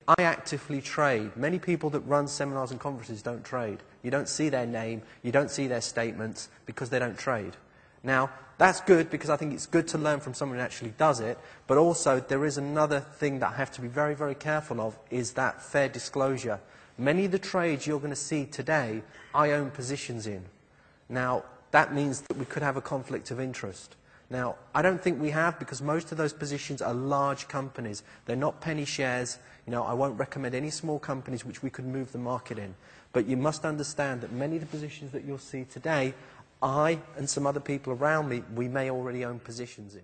I actively trade. Many people that run seminars and conferences don't trade. You don't see their name, you don't see their statements because they don't trade. Now, that's good because I think it's good to learn from someone who actually does it, but also there is another thing that I have to be very, very careful of, is that fair disclosure. Many of the trades you're going to see today, I own positions in. Now, that means that we could have a conflict of interest. Now, I don't think we have, because most of those positions are large companies. They're not penny shares. You know, I won't recommend any small companies which we could move the market in. But you must understand that many of the positions that you'll see today, I and some other people around me, we may already own positions in.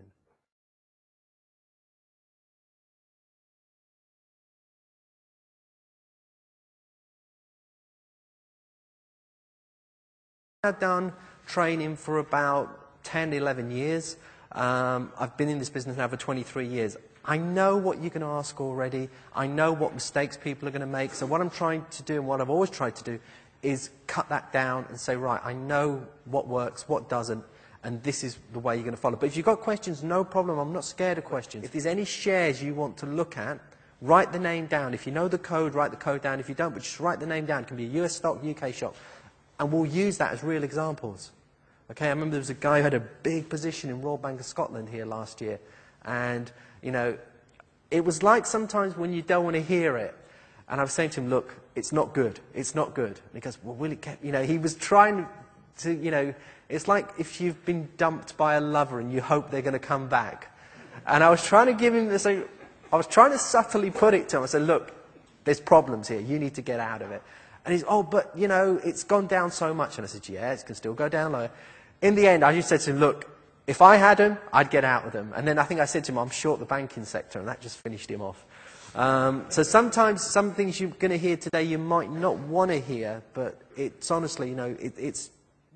I've done training for about 10, 11 years. I've been in this business now for 23 years. I know what you're going to ask already. I know what mistakes people are going to make. So what I'm trying to do, and what I've always tried to do, is cut that down and say, right, I know what works, what doesn't, and this is the way you're going to follow. But if you've got questions, no problem. I'm not scared of questions. If there's any shares you want to look at, write the name down. If you know the code, write the code down. If you don't, but just write the name down. It can be a US stock, UK stock. And we'll use that as real examples. Okay, I remember there was a guy who had a big position in Royal Bank of Scotland here last year. And, you know, it was like sometimes when you don't want to hear it. And I was saying to him, look, it's not good. It's not good. And he goes, well, will it get... You know, he was trying to, you know, it's like if you've been dumped by a lover and you hope they're going to come back. And I was trying to give him this... I was trying to subtly put it to him. I said, look, there's problems here. You need to get out of it. And he's, oh, but, you know, it's gone down so much. And I said, yeah, it can still go down lower. In the end, I just said to him, look, if I had them, I'd get out of them. And then I think I said to him, I'm short the banking sector, and that just finished him off. So sometimes some things you're going to hear today you might not want to hear, but it's honestly, you know,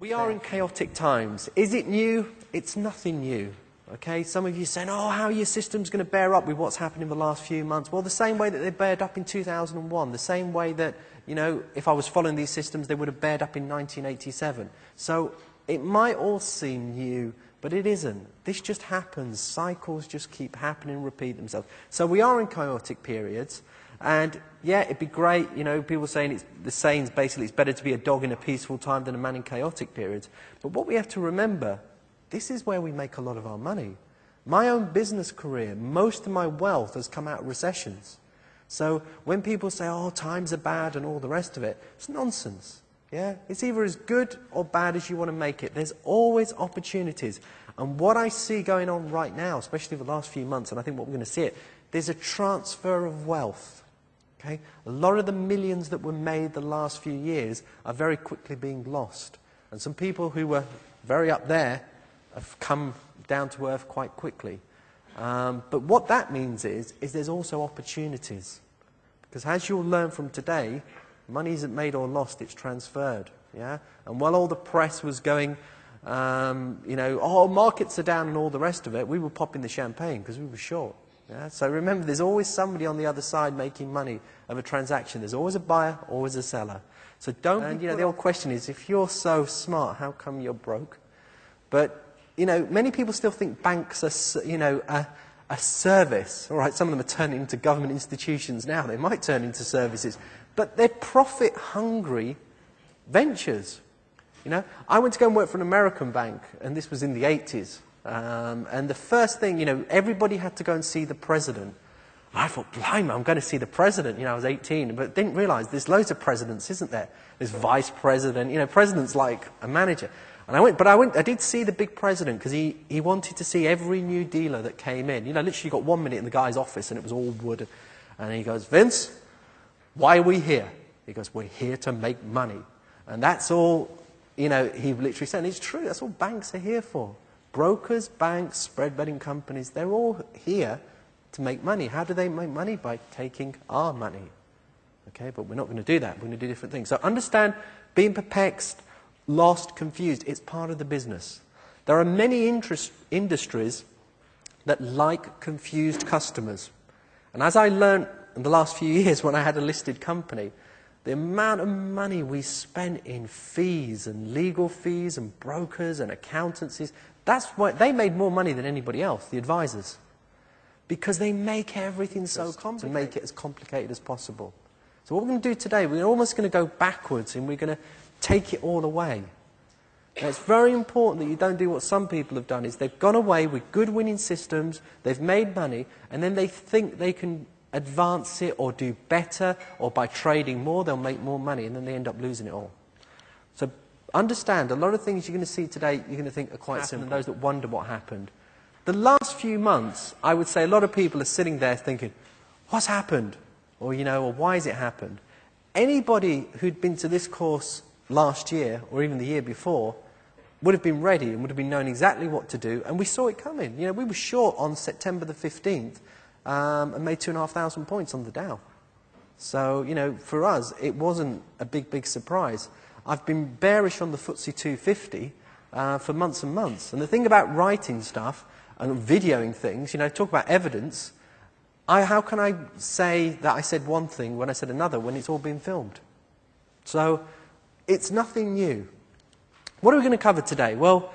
we are in chaotic times. Is it new? It's nothing new. Okay, some of you saying, oh, how are your systems going to bear up with what's happened in the last few months? Well, the same way that they bared up in 2001, the same way that, you know, if I was following these systems, they would have bared up in 1987. So it might all seem new, but it isn't. This just happens. Cycles just keep happening, repeat themselves. So we are in chaotic periods. And, yeah, it'd be great, you know, people saying the saying's basically it's better to be a dog in a peaceful time than a man in chaotic periods. But what we have to remember, this is where we make a lot of our money. My own business career, most of my wealth has come out of recessions. So when people say, oh, times are bad and all the rest of it, it's nonsense. Yeah? It's either as good or bad as you want to make it. There's always opportunities. And what I see going on right now, especially the last few months, and I think what we're going to see it, there's a transfer of wealth. Okay? A lot of the millions that were made the last few years are very quickly being lost. And some people who were very up there have come down to earth quite quickly. But what that means is there's also opportunities. Because as you'll learn from today, money isn't made or lost, it's transferred. Yeah? And while all the press was going, you know, oh, markets are down and all the rest of it, we were popping the champagne because we were short. Yeah? So remember, there's always somebody on the other side making money of a transaction. There's always a buyer, always a seller. So don't, and you know, the old question is, if you're so smart, how come you're broke? But you know, many people still think banks are, you know, a service. All right, some of them are turning into government institutions now. They might turn into services. But they're profit-hungry ventures. You know, I went to go and work for an American bank, and this was in the 80s. And the first thing, you know, everybody had to go and see the president. I thought, blimey, I'm going to see the president. You know, I was 18, but didn't realise there's loads of presidents, isn't there? There's vice president. You know, president's like a manager. And I did see the big president because he wanted to see every new dealer that came in. You know, literally got 1 minute in the guy's office and it was all wood. And he goes, Vince, why are we here? He goes, we're here to make money. And that's all, you know, he literally said. And it's true, that's all banks are here for. Brokers, banks, spread betting companies, they're all here to make money. How do they make money? By taking our money. Okay, but we're not going to do that. We're going to do different things. So understand, being perplexed, lost, confused, it's part of the business. There are many industries that like confused customers. And as I learned in the last few years when I had a listed company, the amount of money we spent in fees and legal fees and brokers and accountancies, that's why they made more money than anybody else, the advisors. because they make everything so complicated, to make it as complicated as possible. So what we're going to do today, we're almost going to go backwards and we're going to take it all away. Now, it's very important that you don't do what some people have done, is they've gone away with good winning systems, they've made money, and then they think they can advance it or do better, or by trading more they'll make more money, and then they end up losing it all. So understand, a lot of things you're going to see today you're going to think are quite simple, and those that wonder what happened. The last few months, I would say a lot of people are sitting there thinking, what's happened? Or, or why has it happened? Anybody who'd been to this course last year, or even the year before, would have been ready and would have been knowing exactly what to do, and we saw it coming. We were short on September the 15th and made 2,500 points on the Dow. So, for us, it wasn't a big surprise. I've been bearish on the FTSE 250 for months and months. And the thing about writing stuff and videoing things, talk about evidence, how can I say that I said one thing when I said another when it's all been filmed? So it's nothing new. What are we going to cover today? Well,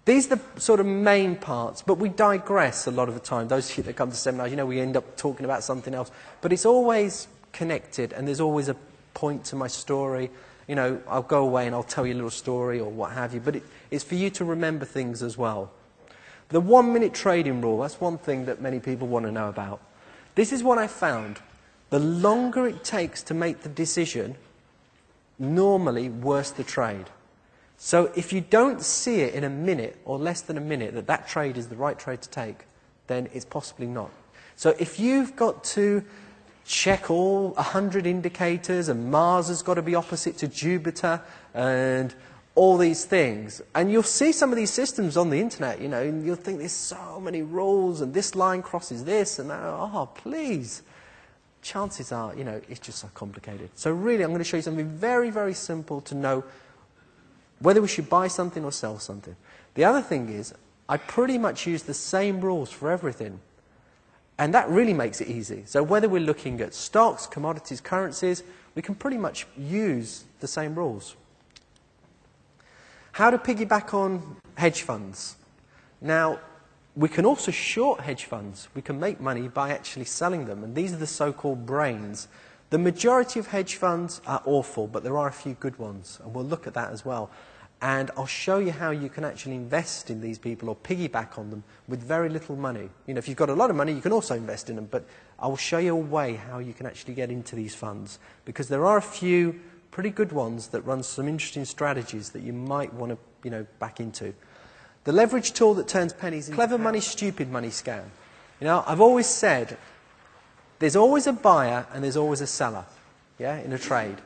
these are the sort of main parts, but we digress a lot of the time. Those of you that come to seminars, we end up talking about something else. But it's always connected, and there's always a point to my story. I'll go away and I'll tell you a little story or what have you, but it's for you to remember things as well. The 1-minute trading rule, that's one thing that many people want to know about. This is what I found. The longer it takes to make the decision, normally worse the trade. So if you don't see it in a minute or less than a minute that trade is the right trade to take, then it's possibly not. So if you've got to check all 100 indicators and Mars has got to be opposite to Jupiter and all these things, and you'll see some of these systems on the internet, and you'll think there's so many rules and this line crosses this and that. Oh, please. Chances are, it's just so complicated. So really, I'm going to show you something very, very simple to know whether we should buy something or sell something. The other thing is, I pretty much use the same rules for everything. And that really makes it easy. So whether we're looking at stocks, commodities, currencies, we can pretty much use the same rules. How to piggyback on hedge funds. Now, we can also short hedge funds. We can make money by actually selling them. And these are the so-called brains. The majority of hedge funds are awful, but there are a few good ones. And we'll look at that as well. And I'll show you how you can actually invest in these people or piggyback on them with very little money. If you've got a lot of money, you can also invest in them. But I will show you a way how you can actually get into these funds. Because there are a few pretty good ones that run some interesting strategies that you might want to, back into. The leverage tool that turns pennies into clever money, stupid money scam. I've always said there's always a buyer and there's always a seller, in a trade.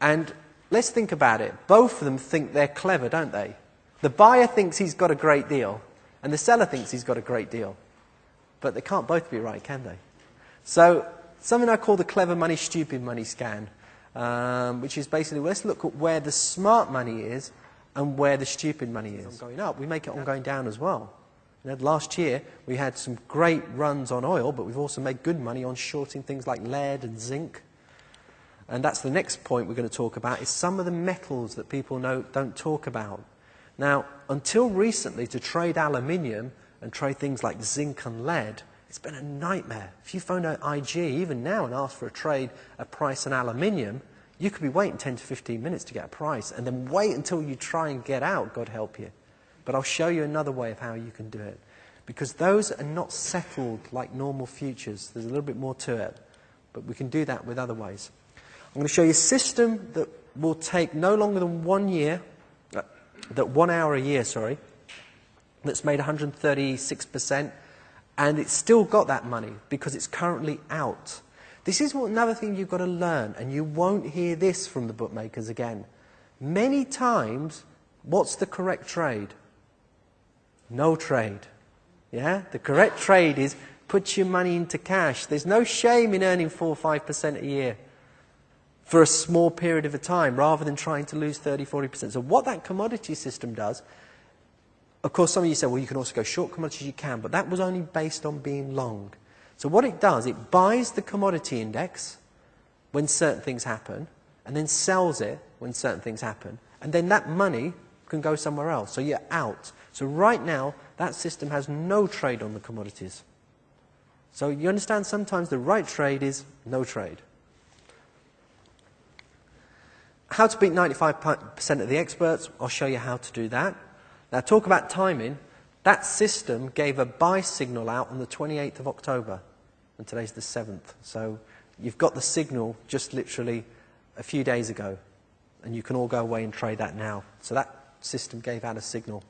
And let's think about it. Both of them think they're clever, don't they? The buyer thinks he's got a great deal, and the seller thinks he's got a great deal. But they can't both be right, can they? So, something I call the clever money, stupid money scan, which is basically, let's look at where the smart money is and where the stupid money is. It's going up, we make it on going down as well. Last year, we had some great runs on oil, but we've also made good money on shorting things like lead and zinc. And that's the next point we're going to talk about, is some of the metals that people don't talk about. Now, until recently, to trade aluminium and trade things like zinc and lead, it's been a nightmare. If you phone an IG, even now, and ask for a price on aluminium, you could be waiting 10 to 15 minutes to get a price, and then wait until you try and get out, God help you. But I'll show you another way of how you can do it. Because those are not settled like normal futures. There's a little bit more to it. But we can do that with other ways. I'm going to show you a system that will take no longer than 1 year, 1 hour a year, that's made 136%, and it's still got that money because it's currently out. This is another thing you've got to learn, and you won't hear this from the bookmakers again. Many times, what's the correct trade? No trade. The correct trade is put your money into cash. There's no shame in earning 4 or 5% a year for a small period of a time, rather than trying to lose 30, 40%. So what that commodity system does, of course, some of you say, well, you can also go short commodities, you can, but that was only based on being long. So what it does, it buys the commodity index when certain things happen, and then sells it when certain things happen, and then that money can go somewhere else. So you're out. So right now, that system has no trade on the commodities. So you understand sometimes the right trade is no trade. How to beat 95% of the experts, I'll show you how to do that. Now talk about timing. That system gave a buy signal out on the 28th of October, and today's the 7th. So you've got the signal just literally a few days ago, and you can all go away and trade that now. So that system gave out a signal.